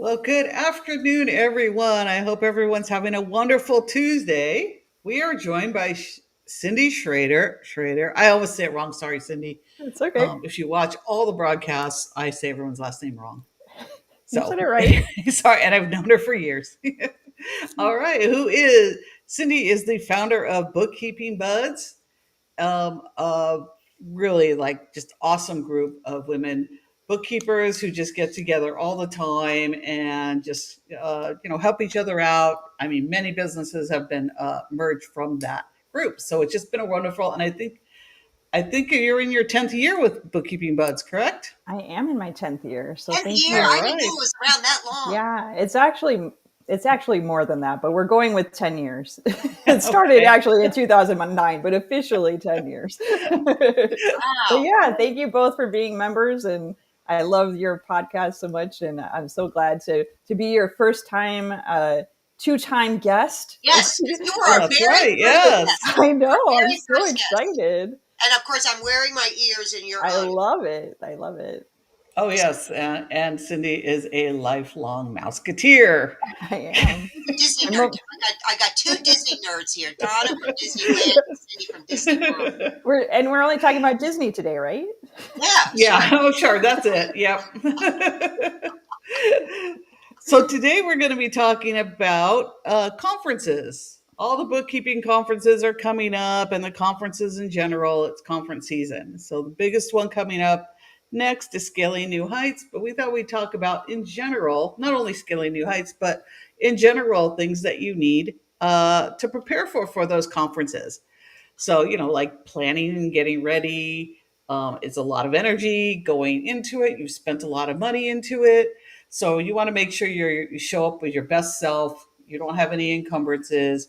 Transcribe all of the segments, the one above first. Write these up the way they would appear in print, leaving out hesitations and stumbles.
Well, good afternoon, everyone. I hope everyone's having a wonderful Tuesday. We are joined by Cindy Schroeder. Schroeder. I always say it wrong. Sorry, Cindy. It's okay. If you watch all the broadcasts, I say everyone's last name wrong. You said So, it right. sorry, and I've known her for years. All right, who is Cindy? Is the founder of Bookkeeping Buds, a really like just awesome group of women bookkeepers who just get together all the time and just help each other out. I mean, many businesses have been merged from that group, so it's just been a wonderful. And I think you're in your 10th year with Bookkeeping Buds, correct? I am in my 10th year, so 10th thank year? you. All I didn't know right. it was around that long. Yeah, it's actually more than that, but we're going with 10 years. It started Okay. actually in 2009, but officially 10 years. But Wow. yeah, thank you both for being members, and I love your podcast so much, and I'm so glad to be your first time two-time guest. Yes, because you were Oh, our that's very right. first Yes. guest. I know, Our I'm very so first guest. excited. And of course, I'm wearing my ears in your I honor. love it. I love it. Oh, yes. And Cindy is a lifelong Mouseketeer. I am. A Disney I'm nerd. a, I got two Disney nerds here. Donna from Disneyland and Cindy from Disney World. we're only talking about Disney today, right? Yeah, Yeah, sure. oh, sure. That's it. Yep. So today we're going to be talking about conferences. All the bookkeeping conferences are coming up, and the conferences in general, it's conference season. So the biggest one coming up next is Scaling New Heights. But we thought we'd talk about, in general, not only Scaling New Heights, but in general, things that you need to prepare for those conferences. So, like planning and getting ready, it's a lot of energy going into it. You've spent a lot of money into it. So you want to make sure you show up with your best self. You don't have any encumbrances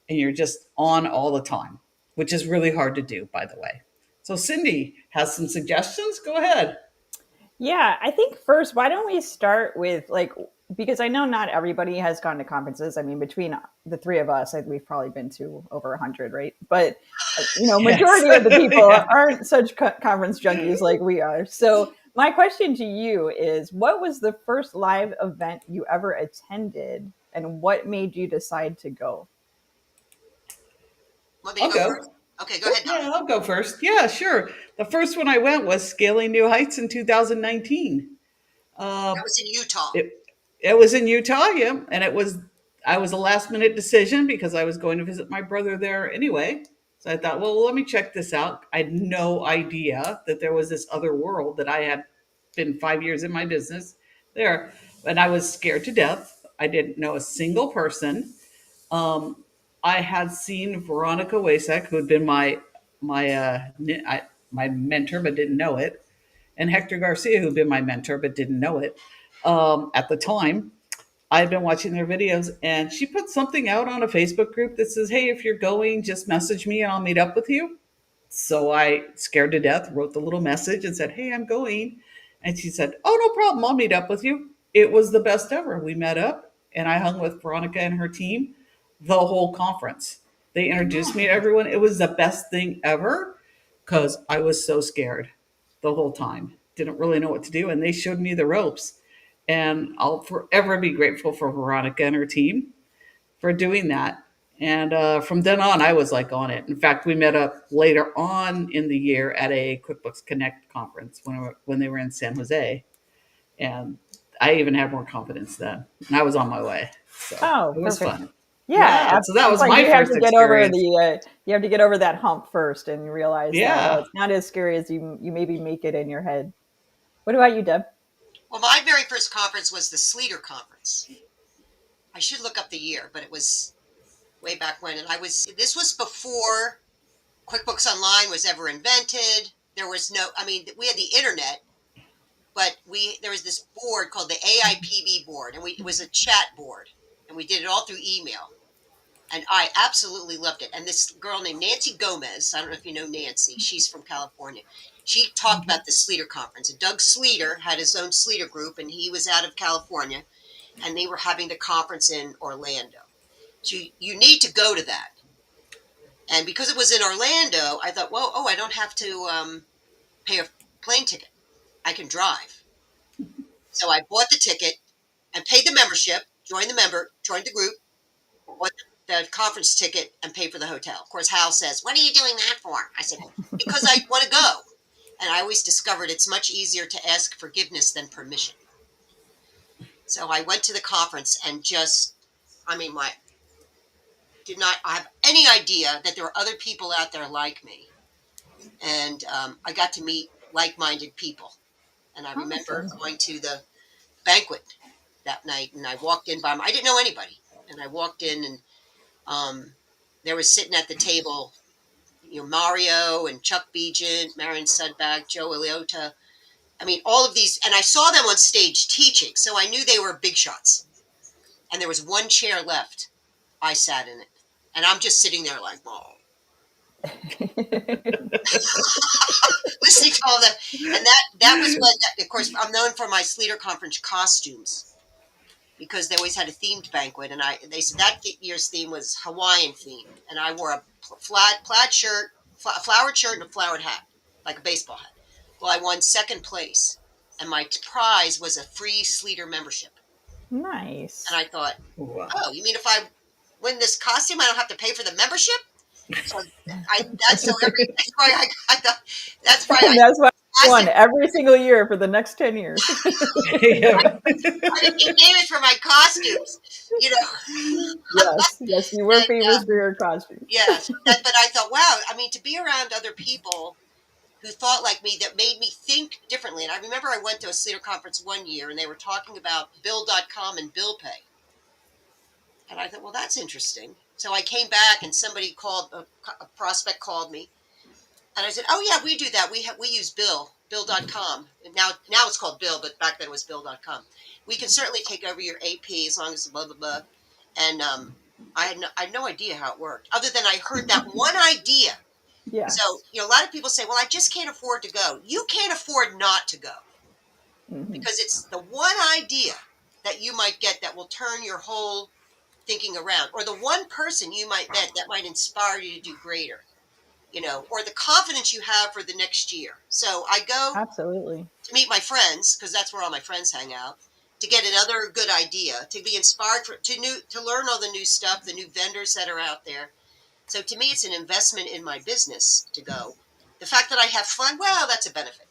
and you're just on all the time, which is really hard to do, by the way. So Cindy has some suggestions. Go ahead. Yeah, I think first, why don't we start with because I know not everybody has gone to conferences. I mean, between the three of us, we've probably been to over 100, right? But Yes. majority of the people Yeah. aren't such conference junkies like we are. So my question to you is, what was the first live event you ever attended, and what made you decide to go? Want me to I'll go first? go. Okay, go ahead, Donna. Yeah, I'll go first. Yeah, sure. The first one I went was Scaling New Heights in 2019. Uh, That was in Utah. it it was in Utah, yeah, and I was a last minute decision because I was going to visit my brother there anyway. So I thought, well, let me check this out. I had no idea that there was this other world that I had been 5 years in my business there, and I was scared to death. I didn't know a single person. Um, I had seen Veronica Wasek, who had been my mentor, but didn't know it, and Hector Garcia, who'd been my mentor, but didn't know it at the time. I'd been watching their videos, and she put something out on a Facebook group that says, "Hey, if you're going, just message me and I'll meet up with you." So I, scared to death, wrote the little message and said, "Hey, I'm going." And she said, "Oh, no problem. I'll meet up with you." It was the best ever. We met up and I hung with Veronica and her team the whole conference. They introduced me to everyone. It was the best thing ever because I was so scared the whole time. Didn't really know what to do. And they showed me the ropes. And I'll forever be grateful for Veronica and her team for doing that. And from then on, I was like on it. In fact, we met up later on in the year at a QuickBooks Connect conference when they were in San Jose, and I even had more confidence then, and I was on my way. So Oh, it was perfect. fun. Yeah, Yeah, so that it's was like my first experience. you have to get over that hump first and realize that Yeah. it's not as scary as you maybe make it in your head. What about you, Deb? Well, my very first conference was the Sleater Conference. I should look up the year, but it was way back when. And this was before QuickBooks Online was ever invented. There was no, I mean, we had the internet, but there was this board called the AIPB board, and it was a chat board, and we did it all through email. And I absolutely loved it. And this girl named Nancy Gomez, I don't know if you know Nancy, she's from California. She talked about the Sleater Conference. And Doug Sleater had his own Sleater group, and he was out of California, and they were having the conference in Orlando. So you need to go to that. And because it was in Orlando, I thought, well, I don't have to pay a plane ticket. I can drive. So I bought the ticket, and paid the membership, joined the group, bought the conference ticket, and paid for the hotel. Of course, Hal says, "What are you doing that for?" I said, "Because I want to go." And I always discovered it's much easier to ask forgiveness than permission. So I went to the conference and did not have any idea that there were other people out there like me. And I got to meet like-minded people. And I remember Awesome. going to the banquet that night, and I walked in I didn't know anybody. And I walked in, and there was sitting at the table, Mario and Chuck Begent, Marion Sudbag, Joe Iliota. I mean, all of these, and I saw them on stage teaching, so I knew they were big shots. And there was one chair left. I sat in it, and I'm just sitting there like, oh, listening to all that. And that was when, of course, I'm known for my Sleater Conference costumes because they always had a themed banquet, and they said that year's theme was Hawaiian themed, and I wore a plaid shirt, a flowered shirt, and a flowered hat, like a baseball hat. Well, I won second place, and my prize was a free Sleater membership. Nice. And I thought, Wow. oh, you mean if I win this costume, I don't have to pay for the membership? So that's why I won every single year for the next 10 years. Yeah. I didn't get famous for my costumes, Yes, you were famous for your costume. Yes, but I thought, wow, I mean, to be around other people who thought like me, that made me think differently. And I remember I went to a Sleater conference one year, and they were talking about Bill.com and bill pay. And I thought, well, that's interesting. So I came back, and somebody a prospect called me, and I said, oh yeah, we do that. We use Bill.com. And now it's called Bill, but back then it was Bill.com. We can certainly take over your AP as long as blah blah blah. And I had no idea how it worked, other than I heard that one idea. Yeah. So a lot of people say, well, I just can't afford to go. You can't afford not to go, because it's the one idea that you might get that will turn your whole thinking around, or the one person you might met that might inspire you to do greater, or the confidence you have for the next year. So I go Absolutely to meet my friends, because that's where all my friends hang out, to get another good idea, to be inspired to learn all the new stuff, the new vendors that are out there. So to me, it's an investment in my business to go. The fact that I have fun, well, that's a benefit.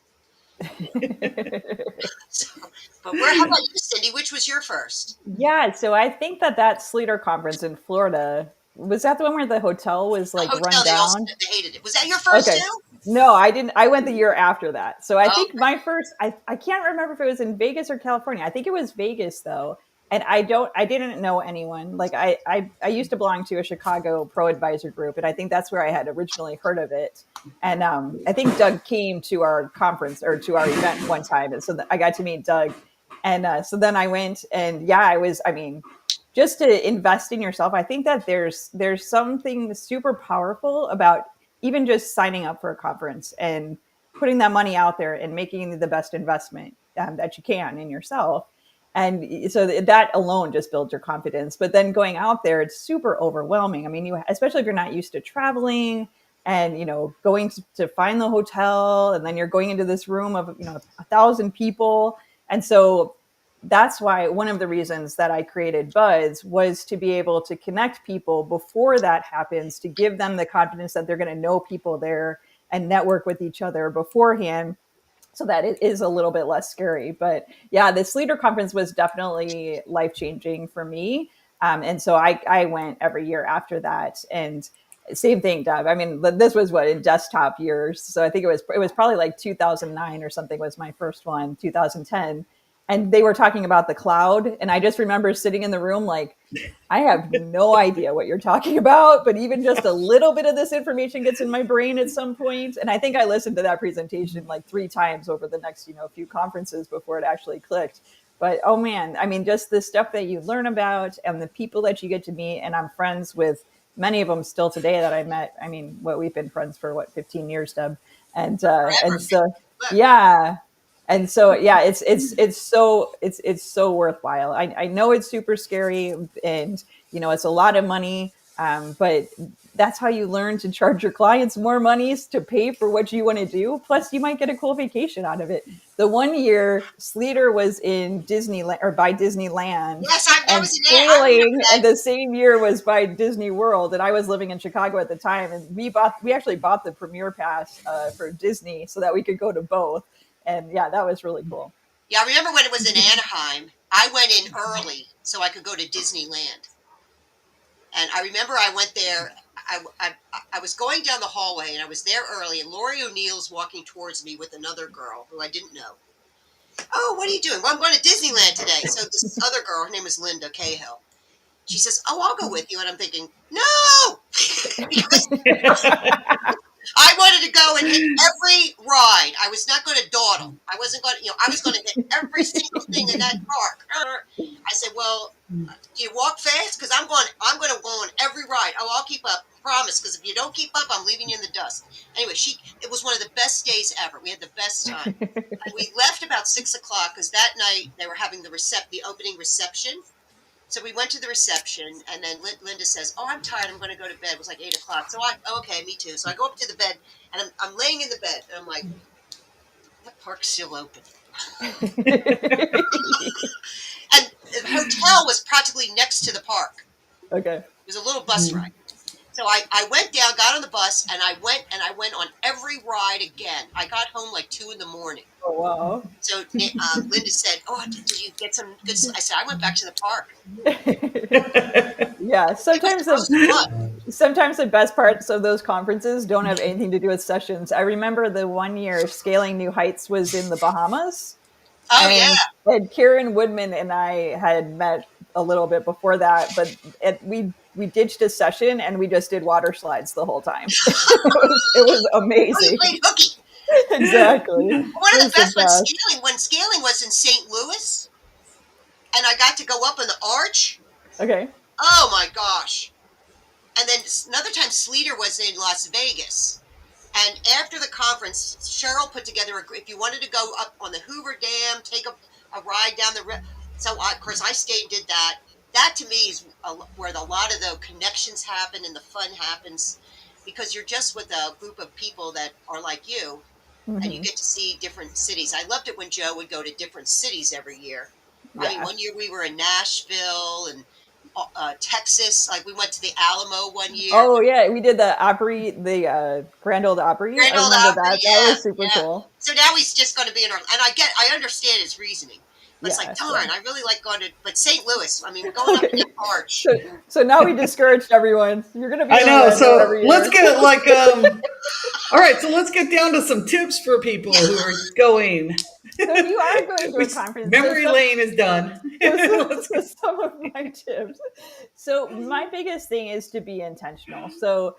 But how about you, Cindy? Which was your first? Yeah, so I think that Sleater conference in Florida, was that the one where the hotel was like run down? They hated it. Was that your first too? No, I didn't. I went the year after that. So I think my first, I can't remember if it was in Vegas or California. I think it was Vegas though. And I didn't know anyone. Like I used to belong to a Chicago ProAdvisor group, and I think that's where I had originally heard of it. And I think Doug came to our conference or to our event one time, and so I got to meet Doug. And so then I went, and just to invest in yourself. I think that there's something super powerful about even just signing up for a conference and putting that money out there and making the best investment that you can in yourself. And so that alone just builds your confidence. But then going out there, it's super overwhelming. I mean, especially if you're not used to traveling and, going to find the hotel, and then you're going into this room of, 1,000 people. And so that's why one of the reasons that I created Buds was to be able to connect people before that happens, to give them the confidence that they're going to know people there and network with each other beforehand, so that it is a little bit less scary. But yeah, the Sleater conference was definitely life-changing for me. And so I went every year after that. And same thing, Deb. I mean, this was in desktop years. So I think it was probably like 2009 or something was my first one, 2010. And they were talking about the cloud. And I just remember sitting in the room like, I have no idea what you're talking about, but even just a little bit of this information gets in my brain at some point. And I think I listened to that presentation like 3 times over the next, few conferences before it actually clicked. But, oh man, I mean, just the stuff that you learn about and the people that you get to meet. And I'm friends with many of them still today that I met. I mean, we've been friends for 15 years, Deb. And so, yeah. And so, yeah, it's so worthwhile. I know it's super scary, and it's a lot of money, but that's how you learn to charge your clients more monies to pay for what you want to do. Plus, you might get a cool vacation out of it. The one year Sleater was in Disneyland or by Disneyland, Yes, that and was an ad. I remember scaling, that. and the same year was by Disney World. And I was living in Chicago at the time, and we actually bought the premiere pass for Disney so that we could go to both. And yeah, that was really cool. Yeah, I remember when it was in Anaheim, I went in early so I could go to Disneyland. And I remember I went there. I was going down the hallway and I was there early, and Lori O'Neill's walking towards me with another girl who I didn't know. Oh, what are you doing? Well, I'm going to Disneyland today. So this other girl, her name was Linda Cahill. She says, "Oh, I'll go with you." And I'm thinking, no, because I wanted to go and hit every ride. I was not going to dawdle. I wasn't going to, I was going to hit every single thing in that park. I said, "Well, do you walk fast? Because I'm going to go on every ride." "Oh, I'll keep up. Promise. Because if you don't keep up, I'm leaving you in the dust." Anyway, it was one of the best days ever. We had the best time. And we left about 6:00 because that night they were having the opening reception. So we went to the reception, and then Linda says, "Oh, I'm tired. I'm going to go to bed." It was like 8:00. So okay, me too. So I go up to the bed, and I'm laying in the bed, and I'm like, "That park's still open." And the hotel was practically next to the park. Okay. It was a little bus ride. So I went down, got on the bus, and I went on every ride again. I got home like 2 a.m. Oh, wow. So Linda said, "Oh, did you get some good?" I said, "I went back to the park." Yeah, sometimes the best parts of those conferences don't have anything to do with sessions. I remember the one year Scaling New Heights was in the Bahamas. Oh, and, yeah. And Karen Woodman and I had met a little bit before that, but we ditched a session and we just did water slides the whole time. It was amazing. Oh, you played hooky. Exactly. One of the best ones, when Scaling was in St. Louis, and I got to go up on the arch. Okay. Oh my gosh. And then another time Sleater was in Las Vegas. And after the conference, Cheryl put together if you wanted to go up on the Hoover Dam, take a ride down the river. So, of course, I stayed and did that. That, to me, is where a lot of the connections happen and the fun happens, because you're just with a group of people that are like you, and you get to see different cities. I loved it when Joe would go to different cities every year. Yeah. I mean, one year we were in Nashville and Texas. Like, we went to the Alamo one year. Oh yeah, we did the Opry, the Grand Ole Opry. Grand Ole Opry, that. Yeah, that was super cool. So now he's just going to be in Orlando, and I understand his reasoning. But it's like, darn, I really like going to, but St. Louis, I mean, we're going up in the arch. So now we discouraged everyone. You're going to be. I know. So let's get like, all right. So let's get down to some tips for people who are going. So you are going to a conference. Memory lane is done. Some of my tips. So my biggest thing is to be intentional. So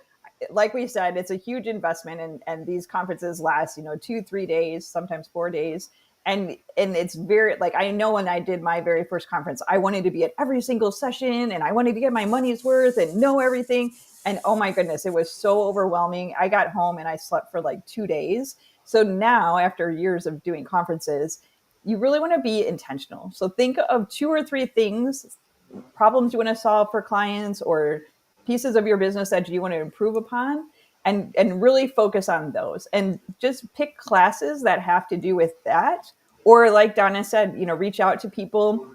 like we said, it's a huge investment, and these conferences last, 2-3 days, sometimes 4 days. And it's very, like, I know when I did my very first conference, I wanted to be at every single session and I wanted to get my money's worth and know everything. And oh my goodness, it was so overwhelming. I got home and I slept for like 2 days. So now, after years of doing conferences, you really want to be intentional. So think of 2 or 3 things, problems you want to solve for clients or pieces of your business that you want to improve upon. And really focus on those, and just pick classes that have to do with that. Or like Donna said, reach out to people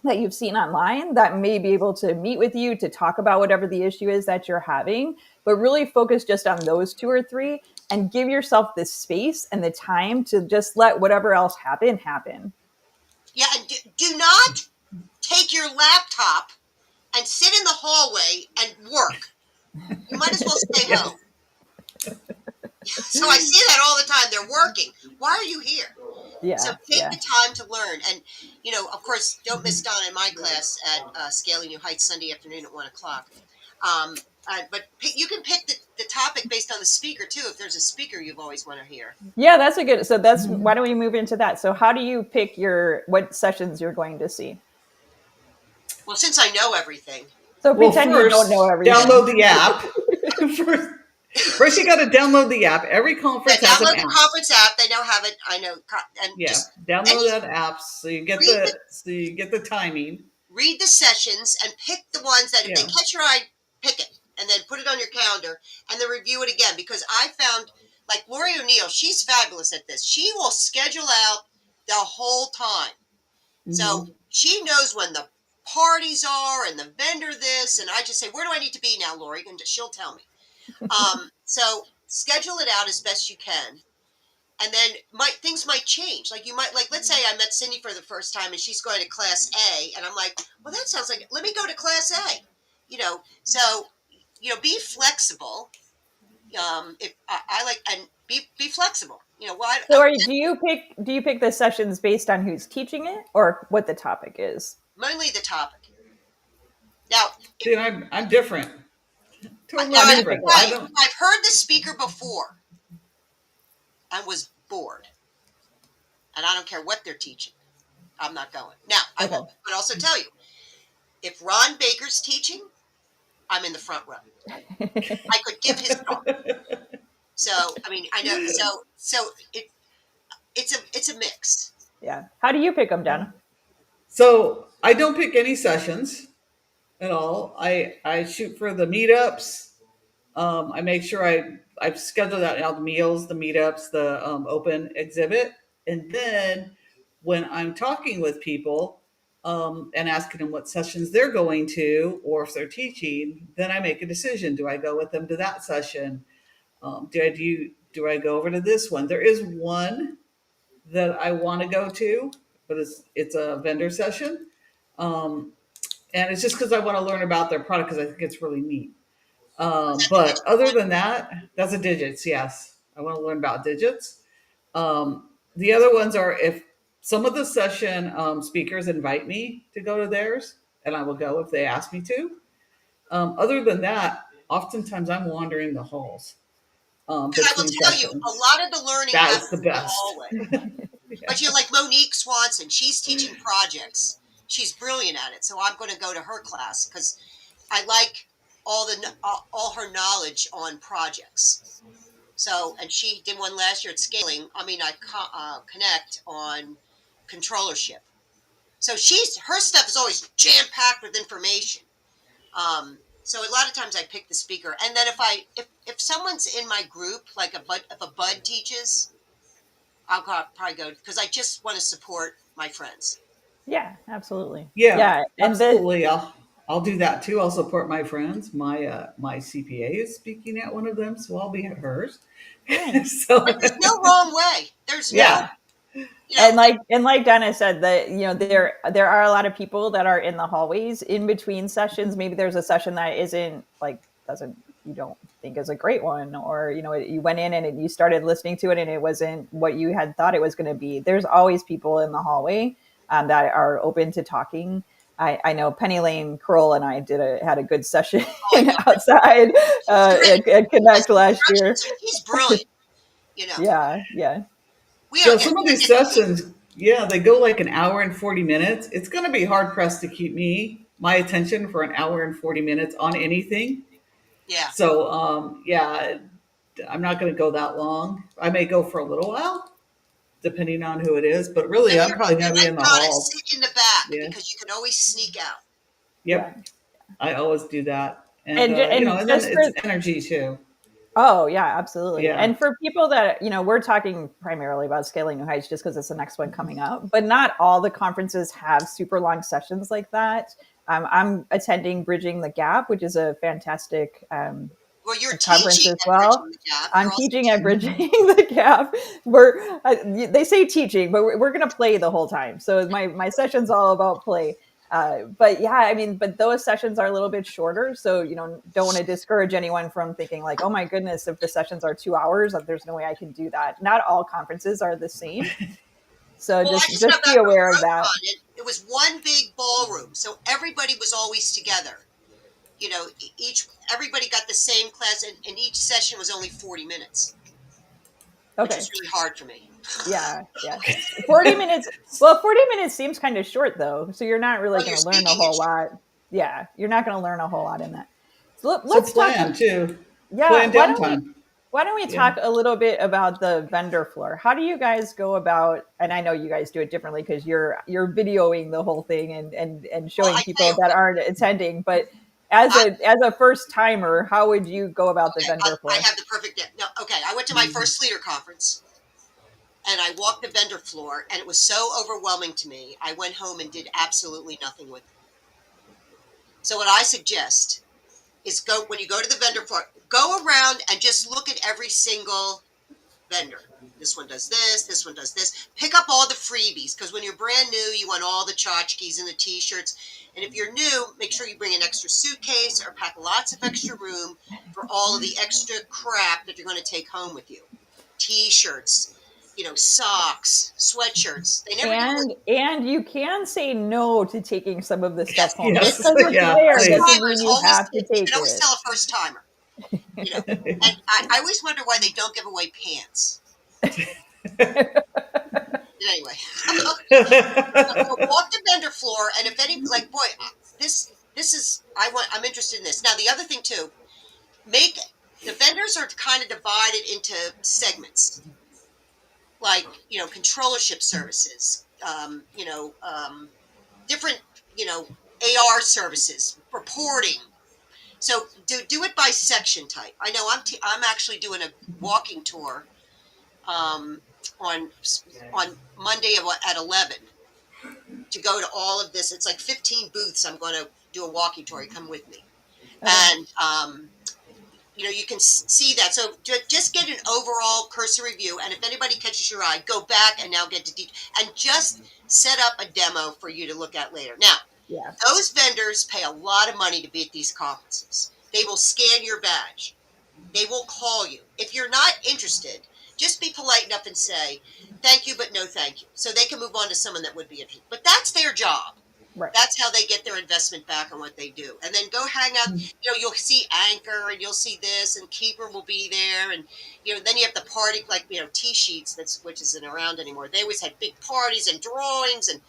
that you've seen online that may be able to meet with you to talk about whatever the issue is that you're having, but really focus just on those 2 or 3 and give yourself the space and the time to just let whatever else happen. Yeah, and do not take your laptop and sit in the hallway and work. You might as well stay home. So I see that all the time. They're working. Why are you here? Yeah. So take the time to learn. And, of course, don't miss Donna in my class at Scaling New Heights Sunday afternoon at 1:00. But you can pick the topic based on the speaker, too, if there's a speaker you've always want to hear. Yeah, that's a good. So why don't we move into that? So how do you pick what sessions you're going to see? Well, since I know everything. So pretend you don't know everything. Download the app. First, you got to download the app. Every conference has an app. Download the conference app. They now have it. I know. And download that app so you get the timing. Read the sessions and pick the ones that if they catch your eye, pick it. and then put it on your calendar and then review it again. Because I found, like Lori O'Neill, she's fabulous at this. She will schedule out the whole time. So she knows when the parties are and the vendor this, and I just say, where do I need to be now, Lori? And she'll tell me. So schedule it out as best you can. And then things might change. Like you might, like, let's say I met Cindy for the first time and she's going to class A, and I'm like, well, that sounds like, let me go to class A. So, be flexible. If I like, and be flexible. Why? So do you pick the sessions based on who's teaching it or what the topic is? Mainly the topic. Now, See, I'm different. Totally different. I've heard the speaker before and was bored. And I don't care what they're teaching. I'm not going. Now, I will also tell you, if Ron Baker's teaching, I'm in the front row. I could give his talk. So, I mean, I know. So it's a mix. Yeah. How do you pick them, Donna? So I don't pick any sessions at all. I shoot for the meetups. I make sure I've scheduled out all the meals, the meetups, the open exhibit. And then when I'm talking with people and asking them what sessions they're going to, or if they're teaching, then I make a decision. Do I go with them to that session? Do I go over to this one? There is one that I want to go to, but it's a vendor session. And it's just because I want to learn about their product because I think it's really neat. But other than that, that's a digits. Yes. I want to learn about digits. The other ones are if some of the session speakers invite me to go to theirs, and I will go if they ask me to. Other than that, oftentimes I'm wandering the halls. I will tell you, a lot of the learning happens the best. in the hallway. But like Monique Swanson, she's teaching projects. She's brilliant at it. So I'm going to go to her class because I like all her knowledge on projects. So, and she did one last year at scaling. I mean, I connect on controllership. So her stuff is always jam packed with information. So a lot of times I pick the speaker, and then if someone's in my group, like if a bud teaches, I'll probably go because I just want to support my friends. Yeah, absolutely. Yeah, absolutely. I'll do that too. I'll support my friends. My CPA is speaking at one of them, so I'll be at hers. Nice. So but there's no wrong way. There's no. And like Donna said, that there are a lot of people that are in the hallways in between sessions. Maybe there's a session that isn't you don't think is a great one, or you went in and you started listening to it and it wasn't what you had thought it was going to be. There's always people in the hallway that are open to talking. I know Penny Lane Kroll and I had a good session outside at Connect last year. He's brilliant. Yeah. So some of these sessions, they go like an hour and 40 minutes. It's going to be hard pressed to keep my attention for an hour and 40 minutes on anything. Yeah. So, I'm not going to go that long. I may go for a little while, depending on who it is. But really, I'm probably going to be in the hall. Sit in the back because you can always sneak out. Yep. Yeah. I always do that. And then it's energy too. Oh, yeah, absolutely. Yeah. And for people that, we're talking primarily about Scaling New Heights just because it's the next one coming up, but not all the conferences have super long sessions like that. I'm attending Bridging the Gap, which is a fantastic you're conference as well. I'm teaching at Bridging the Gap. They say teaching, but we're going to play the whole time. So my session's all about play. But those sessions are a little bit shorter. So, don't want to discourage anyone from thinking like, oh my goodness, if the sessions are 2 hours, there's no way I can do that. Not all conferences are the same. So just be aware of that. It was one big ballroom. So everybody was always together. Everybody got the same class and each session was only 40 minutes. Okay. Which is really hard for me. Yeah. 40 minutes. Well, 40 minutes seems kind of short though. So you're not really going to learn a whole lot. Yeah. You're not going to learn a whole lot in that. So let's plan too. Yeah. Plan downtime. Why don't we talk a little bit about the vendor floor? How do you guys go about, and I know you guys do it differently because you're videoing the whole thing and showing people that aren't attending, but as a first timer, how would you go about the Okay, vendor floor? I have the perfect. No, okay, I went to my first leader conference, and I walked the vendor floor, and it was so overwhelming to me. I went home and did absolutely nothing with it. So what I suggest is go when you go to the vendor floor, go around and just look at every single vendor. This one does this. This one does this. Pick up all the freebies, because when you're brand new, you want all the tchotchkes and the T-shirts. And if you're new, make sure you bring an extra suitcase or pack lots of extra room for all of the extra crap that you're going to take home with you. T-shirts, socks, sweatshirts. They never And you can say no to taking some of the stuff home. Yes. Just because it's Yeah, there please. doesn't mean you have to you take can always it. tell a first timer. And I always wonder why they don't give away pants. Anyway, so walk the vendor floor, and if any, like, boy, this is I'm interested in this. Now, the other thing too, make the vendors are kind of divided into segments, like controllership services, different AR services, reporting. So do it by section type. I know I'm actually doing a walking tour on Monday at 11 to go to all of this. It's like 15 booths. I'm going to do a walking tour. You come with me, and you can see that. So just get an overall cursory view, and if anybody catches your eye, go back and now get to detail, and just set up a demo for you to look at later. Now, Yeah. those vendors pay a lot of money to be at these conferences. They will scan your badge. They will call you. If you're not interested, just be polite enough and say, thank you, but no thank you. So they can move on to someone that would be interested. But that's their job. Right. That's how they get their investment back on what they do. And then go hang out. You'll see Anchor, and you'll see this, and Keeper will be there. And, then you have the party, like, T-sheets, which isn't around anymore. They always had big parties and drawings, and,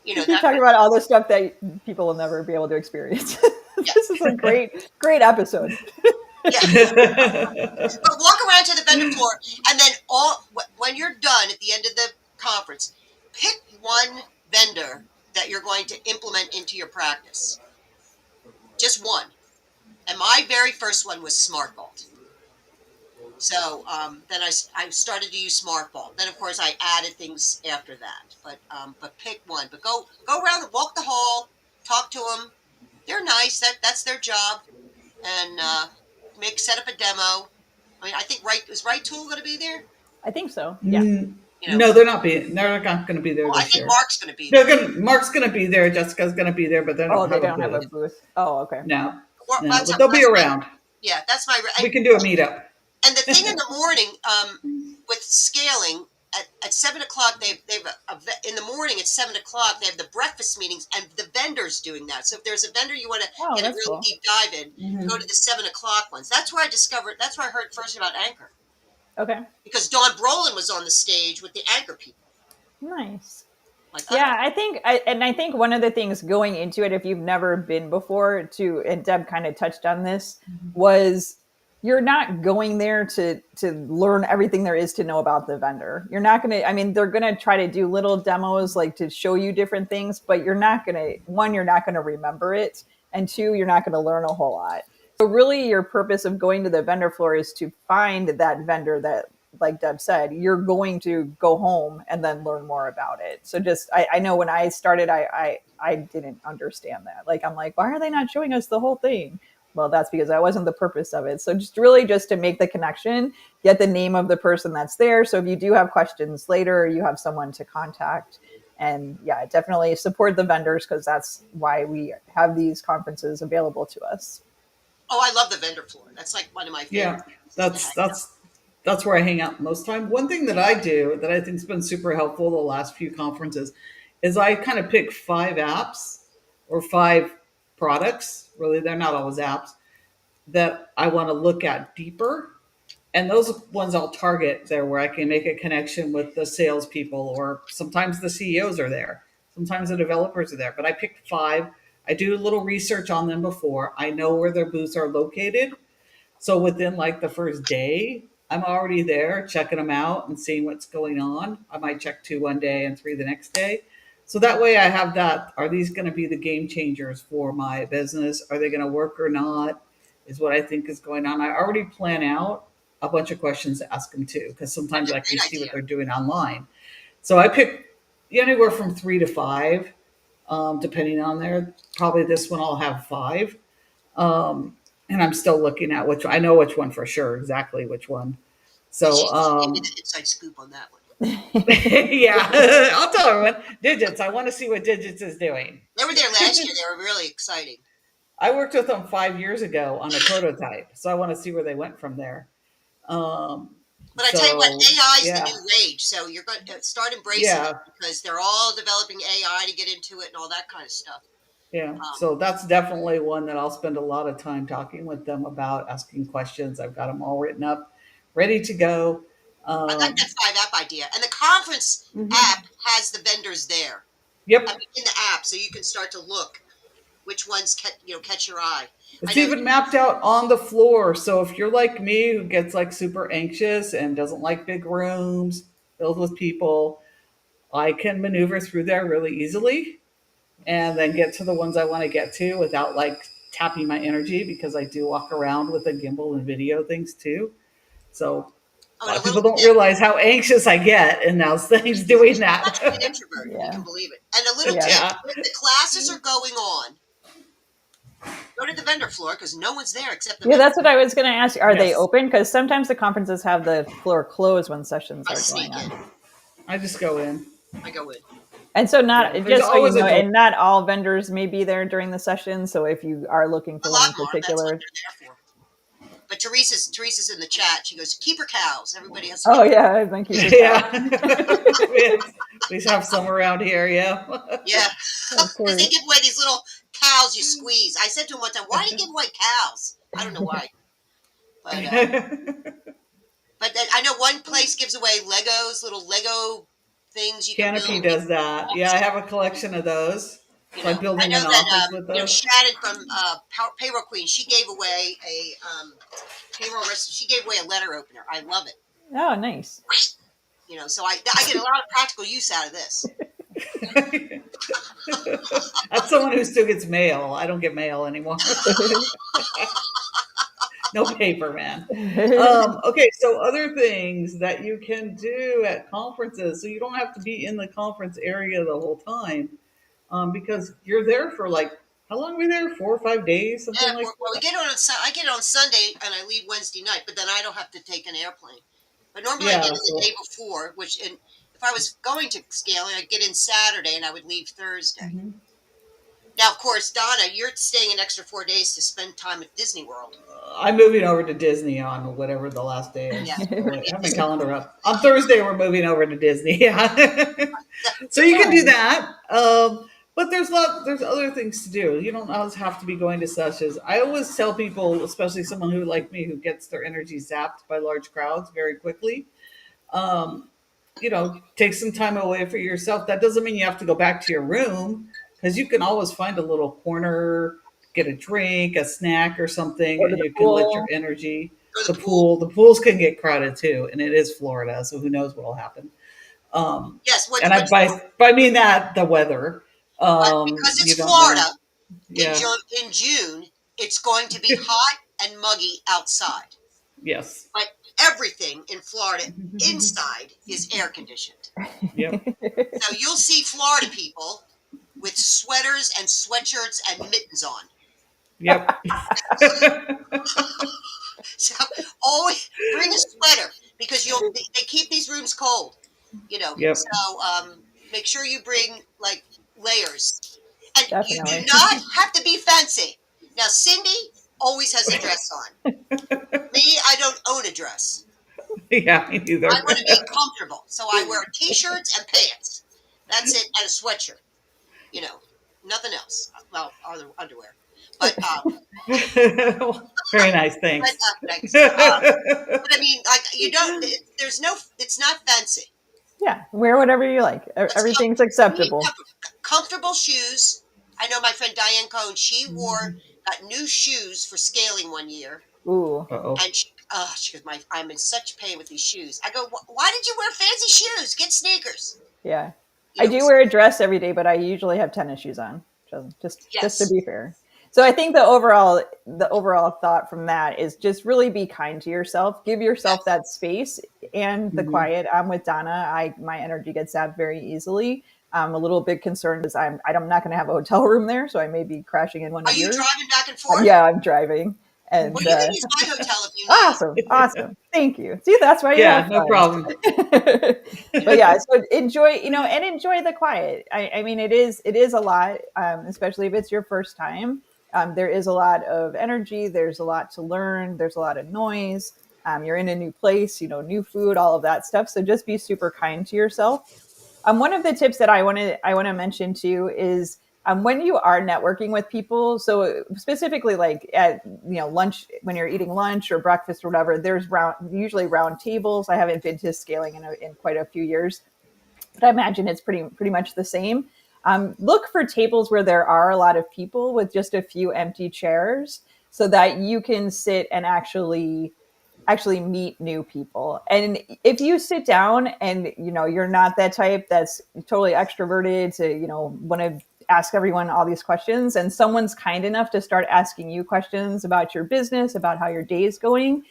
You're talking about all the stuff that people will never be able to experience. Yeah. This is a great episode. Yeah. But walk around to the vendor floor, and then when you're done at the end of the conference, pick one vendor that you're going to implement into your practice. Just one. And my very first one was SmartVault. So then I started to use SmartVault. Then, of course, I added things after that. But pick one. But go around and walk the hall, talk to them. They're nice. That's their job. And set up a demo. I mean, I think is Right Tool going to be there? I think so. Yeah. No, they're not going to be there I this think year. Mark's going to be there. Mark's going to be there. Jessica's going to be there, but they don't have a booth. Oh, okay. No, But they'll be around. Yeah, that's my. We can do a meetup. And the thing in the morning, with scaling at 7 o'clock, they've in the morning at 7 o'clock they have the breakfast meetings, and the vendors doing that. So if there's a vendor you want to get a really deep dive in, go to the 7 o'clock ones. That's where I heard first about Anchor. Okay. Because Dawn Brolin was on the stage with the Anchor people. Nice. Like, yeah, I think one of the things going into it, if you've never been before, and Deb kind of touched on this, was you're not going there to learn everything there is to know about the vendor. You're not going to, they're going to try to do little demos, like to show you different things, but you're not going to remember it. And two, you're not going to learn a whole lot. So really your purpose of going to the vendor floor is to find that vendor that, like Deb said, you're going to go home and then learn more about it. So I know when I started, I didn't understand that. Like, I'm like, why are they not showing us the whole thing? Well, that's because that wasn't the purpose of it. So just to make the connection, get the name of the person that's there. So if you do have questions later, you have someone to contact. And yeah, definitely support the vendors, because that's why we have these conferences available to us. Oh, I love the vendor floor. That's like one of my favorites. Yeah, that's where I hang out most time. One thing that I do that I think has been super helpful the last few conferences is I kind of pick 5 apps or 5 products. Really, they're not always apps that I want to look at deeper. And those ones I'll target there where I can make a connection with the salespeople, or sometimes the CEOs are there. Sometimes the developers are there. But I picked 5. I do a little research on them before. I know where their booths are located. So within like the first day, I'm already there checking them out and seeing what's going on. I might check 2 one day and 3 the next day. So that way I have that. Are these going to be the game changers for my business? Are they going to work or not? Is what I think is going on. I already plan out a bunch of questions to ask them too, because sometimes That's a I can great see what idea. they're doing online. So I pick anywhere from 3 to 5, depending on there. Probably this one I'll have 5. And I'm still looking at which I know which one for sure, exactly which one. And So she gave me the inside scoop on that one. yeah, I'll tell everyone. Digits. I want to see what Digits is doing. They were there last year. They were really exciting. I worked with them 5 years ago on a prototype, so I want to see where they went from there. Um, But I tell you what, so AI is the yeah, new rage. So you're going to start embracing it yeah, because they're all developing AI to get into it and all that kind of stuff. yeah. Um, So that's definitely one that I'll spend a lot of time talking with them about, asking questions. I've got them all written up, ready to go. I like Um, that 5 app idea. And the conference mhm. app has the vendors there. I Yep. mean, in the app, so you can start to look which ones catch your eye. I It's know. even mapped out on the floor. So if you're like me who gets like super anxious and doesn't like big rooms filled with people, I can maneuver through there really easily and then get to the ones I want to get to without like tapping my energy, because I do walk around with a gimbal and video things too. So Oh, a and lot a of little people don't tip. realize how anxious I get in those things doing I'm actually an that. introvert, if you Yeah. can believe it. And a little Yeah. tip: Yeah. if the classes are going on, go to the vendor floor because no one's there except the Yeah, vendor. that's what I was going to ask you. Are they Yes. open? Because sometimes the conferences have the floor closed when sessions I are going sneak on. in. I just go in. I go in. And so not Yeah. There's just so you always know, a door. and not all vendors may be there during the session. So if you are looking A for one lot in more. That's what particular, they're there for. But Teresa's in the chat. She goes, "Keep her cows." Everybody has to oh keep. yeah, thank you for Yeah. cow. We have some around here. Yeah. Yeah, Of because they course. give away these little cows you squeeze. I said to him one time, "Why do you give away cows?" I don't know why, but I know one place gives away Legos, little Lego things you can Canopy build. does that. Yeah, I have a collection of those. You So I'm know, I building know an that office with those. Shannon from Payroll Queen. She gave away a She gave away a letter opener. I love it. Oh, nice. So I get a lot of practical use out of this. That's someone who still gets mail. I don't get mail anymore. No paper, man. Okay, so other things that you can do at conferences, so you don't have to be in the conference area the whole time, because you're there for like, how long are we there? 4 or 5 days, something Yeah, like well, we that. get on. I get on Sunday and I leave Wednesday night, but then I don't have to take an airplane. But normally I get Yeah, in the so day before, if I was going to scaling, I'd get in Saturday and I would leave Thursday. mhm. Now, of course, Donna, you're staying an extra 4 days to spend time at Disney World. I'm moving over to Disney on whatever the last day Yeah, is. you're Oh, going to wait, be I at have my Disney calendar up. On Thursday, we're moving over to Disney. Yeah. So you can do Fun. that. But there's other things to do. You don't always have to be going to sessions. I always tell people, especially someone who like me who gets their energy zapped by large crowds very quickly, um, take some time away for yourself. That doesn't mean you have to go back to your room, because you can always find a little corner, get a drink, a snack or something, Go to and the you can let your pool. energy. Go to The the pool. pool, the pools can get crowded too, and it is Florida, so who knows what'll happen. Um, Yes, and I by mean that the weather, but because it's you don't know. Florida Yeah. In June, it's going to be hot and muggy outside. Yes. But everything in Florida inside is air conditioned. Yep. So you'll see Florida people with sweaters and sweatshirts and mittens on. Yep. So always bring a sweater because they keep these rooms cold. Yep. So make sure you bring like layers, and you do Definitely. not have to be fancy. Now Cindy always has a dress on. Me, I don't own a dress. Yeah, me I want to neither. be comfortable, so I wear t-shirts and pants. That's it, and a sweatshirt. You know, Nothing else. Well, other underwear, but Very nice, thanks. thanks. But I mean, like you don't. There's no. It's not fancy. Yeah, wear whatever you like. It's Everything's really acceptable. comfortable shoes. I know my friend Diane Cohn. She Mhm. got new shoes for scaling one year, Ooh. Uh-oh. and she goes, I'm in such pain with these shoes. I go, why did you wear fancy shoes? Get sneakers. Yeah. You I know, do wear a dress every day, but I usually have tennis shoes on. So just to yes. be fair. So I think the overall thought from that is just really be kind to yourself. Give yourself Yes. that space and the Mhm. quiet. I'm with Donna. My energy gets zapped very easily. I'm a little bit concerned because I'm not going to have a hotel room there, so I may be crashing in one Are of you yours. driving back and forth? Yeah, I'm driving, Well, and you can use my hotel if you need. awesome. Thank you. See, that's why you Yeah, have no friends. problem. But yeah, so enjoy, and enjoy the quiet. I mean, it is a lot, especially if it's your first time. There is a lot of energy. There's a lot to learn. There's a lot of noise. You're in a new place, new food, all of that stuff. So just be super kind to yourself. One of the tips that I want to mention too is when you are networking with people. So specifically, like at lunch, when you're eating lunch or breakfast or whatever, there's usually round tables. I haven't been to scaling in quite a few years, but I imagine it's pretty much the same. Look for tables where there are a lot of people with just a few empty chairs, so that you can sit and actually meet new people. And if you sit down and you're not that type that's totally extroverted to want to ask everyone all these questions, and someone's kind enough to start asking you questions about your business, about how your day is going,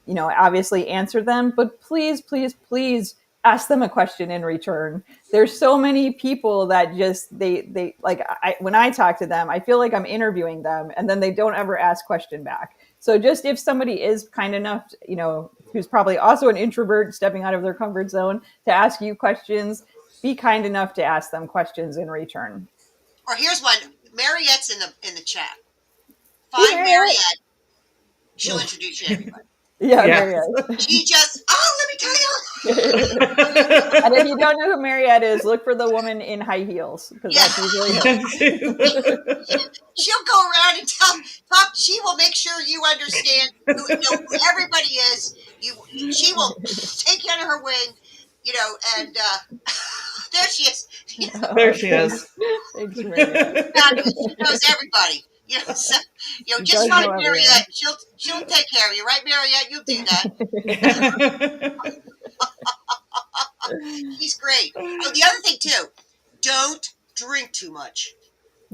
obviously answer them, but please, please, please ask them a question in return. There's so many people that just they like when I talk to them, I feel like I'm interviewing them, and then they don't ever ask question back. So just if somebody is kind enough, who's probably also an introvert stepping out of their comfort zone, to ask you questions, be kind enough to ask them questions in return. Or here's one. Mariette's in the chat. Hey, Find Mariette. Mariette. She'll introduce you to everybody. Yeah, Yeah. Mariette. She just, let me tell you. And if you don't know who Mariette is, look for the woman in high heels, because Yeah, that's usually her. she'll go around and talk. She will make sure you understand who everybody is. She will take you under her wing, and there she is. There Oh, she thanks. is. Thanks, Mariette. Fabulous. She knows everybody. So, She just does find know everyone. Mariette. She'll take care of you, right, Mariette? You'll do that. She's great. Oh, the other thing too, don't drink too much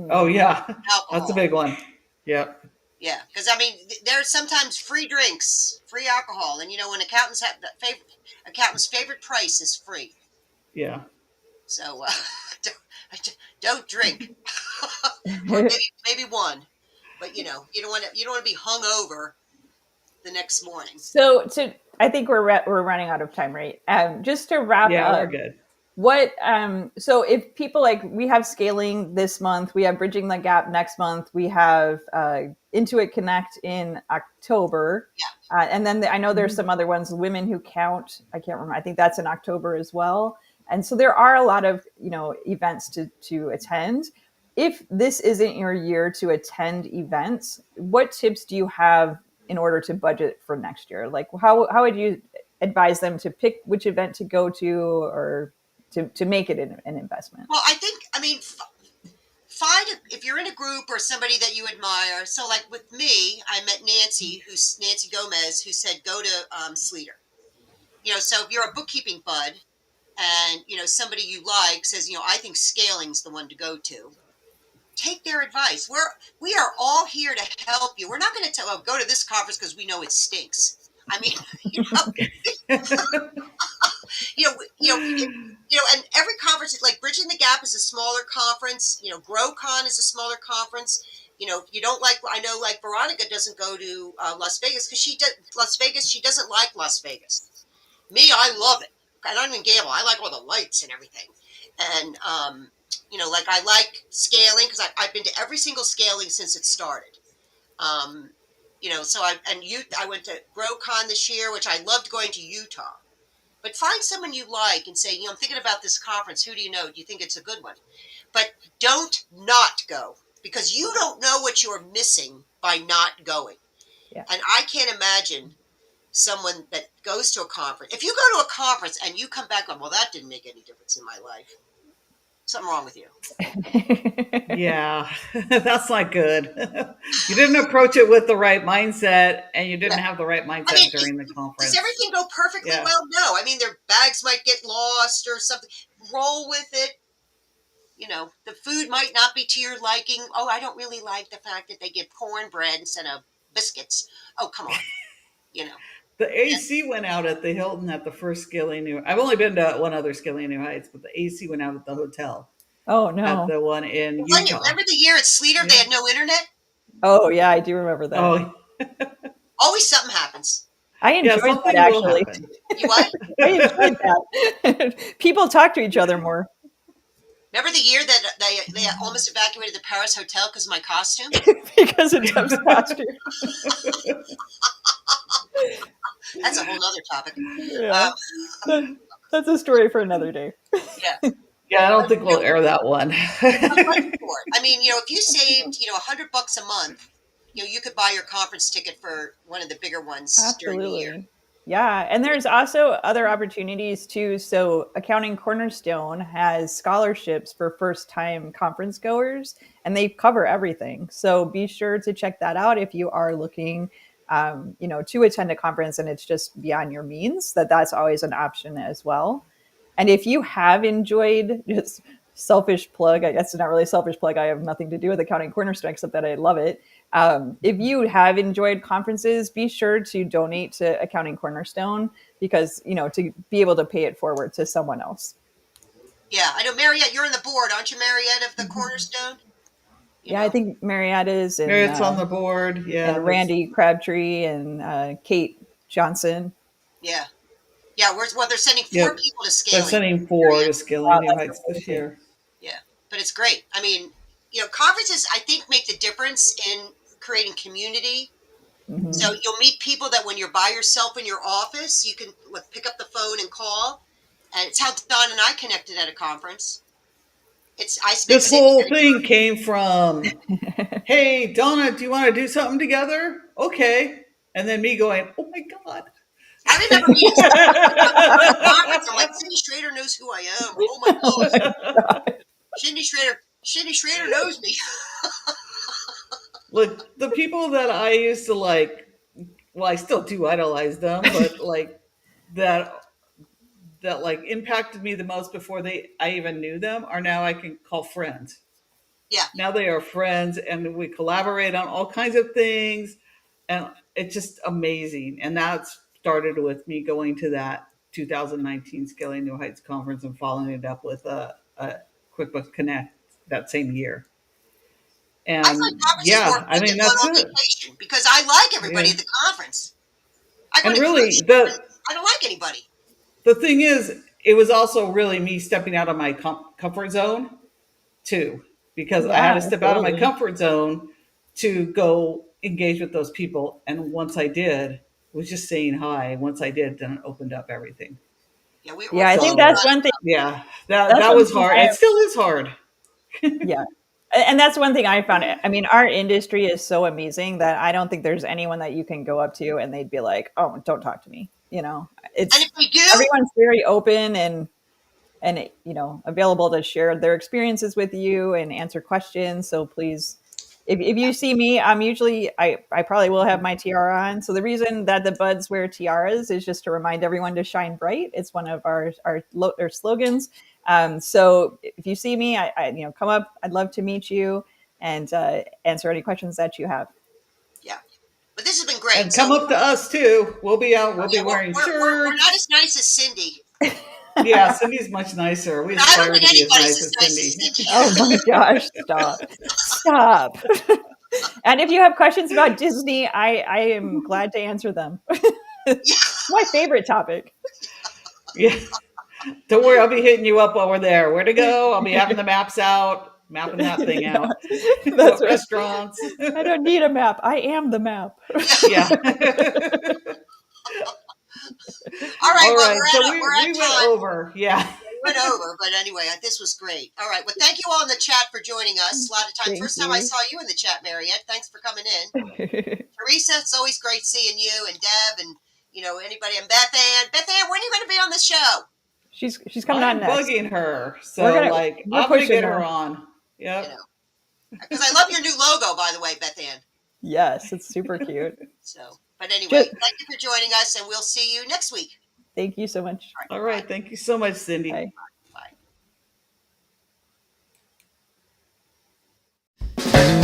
Oh yeah, that's a alcohol. big one. Yep. Yeah, because I mean, there's sometimes free drinks, free alcohol, and when accountant's favorite price is free. Yeah. So don't drink, or maybe one, but you don't want to be hung over the next morning. So I think we're running out of time, right? Just to wrap Yeah, we're up, good. so if people, like, we have scaling this month, we have bridging the gap next month, we have Intuit Connect in October, and then I know there's some other ones, Women Who Count, I can't remember, I think that's in October as well. And so there are a lot of events to attend. If this isn't your year to attend events, what tips do you have in order to budget for next year? Like, how would you advise them to pick which event to go to, or to make it an investment? Well, I mean, if you're in a group or somebody that you admire. So, like with me, I met Nancy Gomez, who said go to Sleater. So if you're a bookkeeping bud, and somebody you like says, I think scaling's the one to go to. Take their advice. We are all here to help you. We're not going to tell, go to this conference because we know it stinks. I mean, and every conference, like Bridging the Gap is a smaller conference. GrowCon is a smaller conference. If you don't like, I know, like Veronica doesn't go to Las Vegas because she doesn't like Las Vegas. Me, I love it. I don't even gamble. I like all the lights and everything. And, like I like scaling because I've been to every single scaling since it started. So I went to GrowCon this year, which I loved going to Utah. But find someone you like and say, I'm thinking about this conference. Who do you know? Do you think it's a good one? But don't not go, because you don't know what you're missing by not going. Yeah. And I can't imagine someone that goes to a conference. If you go to a conference and you come back on, well, that didn't make any difference in my life. Something wrong with you. Yeah, that's not good. You didn't approach it with the right mindset, and you didn't have the right mindset during the conference. Does everything go perfectly well? No. I mean, their bags might get lost or something. Roll with it. the food might not be to your liking. Oh, I don't really like the fact that they give cornbread instead of biscuits. Oh, come on. The AC went out at the Hilton at the first Skilling New. I've only been to one other Skilling New Heights, but the AC went out at the hotel Oh at no. the one in When you Utah. remember the year at Sleater, they had no internet? Oh yeah, I do remember that. Oh, Always something happens. I yeah, enjoyed that something will actually. happen. You what? I enjoyed that. People talk to each other more Remember the year that they almost evacuated the Paris hotel because of my costume? because of Deb's costume. That's a whole nother topic. Yeah. That's a story for another day. Yeah. Yeah, I don't think we'll air that one. I mean, if you saved, $100 a month, you could buy your conference ticket for one of the bigger ones during the year. Absolutely. Yeah. And there's also other opportunities too. So Accounting Cornerstone has scholarships for first time conference goers, and they cover everything. So be sure to check that out if you are looking to attend a conference and it's just beyond your means, that's always an option as well. And if you have enjoyed, just selfish plug, I guess it's not really selfish plug, I have nothing to do with Accounting Cornerstone except that I love it. If you have enjoyed conferences, be sure to donate to Accounting Cornerstone because, to be able to pay it forward to someone else. Yeah, I know, Mariette, you're on the board, aren't you, Mariette, of the Cornerstone? I think Mariette is. And, Marriott's on the board. Yeah. And Randy Crabtree and Kate Johnson. Yeah. Yeah, they're sending 4 people to Scaling. They're sending 4 to Scaling New Heights this year. Yeah, but it's great. I mean, conferences, I think, make the difference in creating community. Mm-hmm. So you'll meet people that when you're by yourself in your office, you can pick up the phone and call. And it's how Don and I connected at a conference. This whole thing came from, hey, Donna, do you want to do something together? Okay. And then me going, oh my God. I remember being at the conference. I'm like, Cindy Schroeder knows who I am. Oh my God. Cindy Schroeder knows me. Look, the people that I used to I still do idolize them, but that impacted me the most before I even knew them are now I can call friends. Yeah. Now they are friends and we collaborate on all kinds of things. And it's just amazing. And that started with me going to that 2019 Scaling New Heights conference and following it up with a QuickBooks Connect that same year. And I mean, that's it. Because I like everybody at the conference. I don't like anybody. The thing is, it was also really me stepping out of my comfort zone too, because I had to step out of my comfort zone to go engage with those people. And once I did, was just saying hi. Once I did, then it opened up everything. Yeah, I think that's one thing. Yeah, that was hard. It still is hard. Yeah. And that's one thing I found. I mean, our industry is so amazing that I don't think there's anyone that you can go up to and they'd be like, "Oh, don't talk to me." And if we do, everyone's very open and available to share their experiences with you and answer questions. So please, if you see me, I'm usually I probably will have my tiara on. So the reason that the buds wear tiaras is just to remind everyone to shine bright. It's one of our slogans. So if you see me, I come up. I'd love to meet you and answer any questions that you have. Yeah, but this has been great. And come up to us too. We'll be out. We'll be wearing shirts. We're not as nice as Cindy. Yeah, Cindy's much nicer. We aspire to be as nice as Cindy. Oh my gosh! Stop. And if you have questions about Disney, I am glad to answer them. It's my favorite topic. Yeah. Don't worry, I'll be hitting you up while we're there. Where to go? I'll be having the maps out, mapping that thing out. That's right. Restaurants. I don't need a map. I am the map. Yeah. All right. Well, we went over. Yeah. We went over, but anyway, this was great. All right. Well, thank you all in the chat for joining us. A lot of time. First time I saw you in the chat, Mariette. Thanks for coming in. Teresa, it's always great seeing you, and Deb, and anybody, and Beth Ann. Beth Ann, when are you going to be on the show? She's coming on next. I'm bugging her, so I'm going to get her on. Yeah. Because I love your new logo, by the way, Beth Ann. Yes, it's super cute. But anyway, thank you for joining us, and we'll see you next week. Thank you so much. All right. Thank you so much, Cindy. Bye. Bye.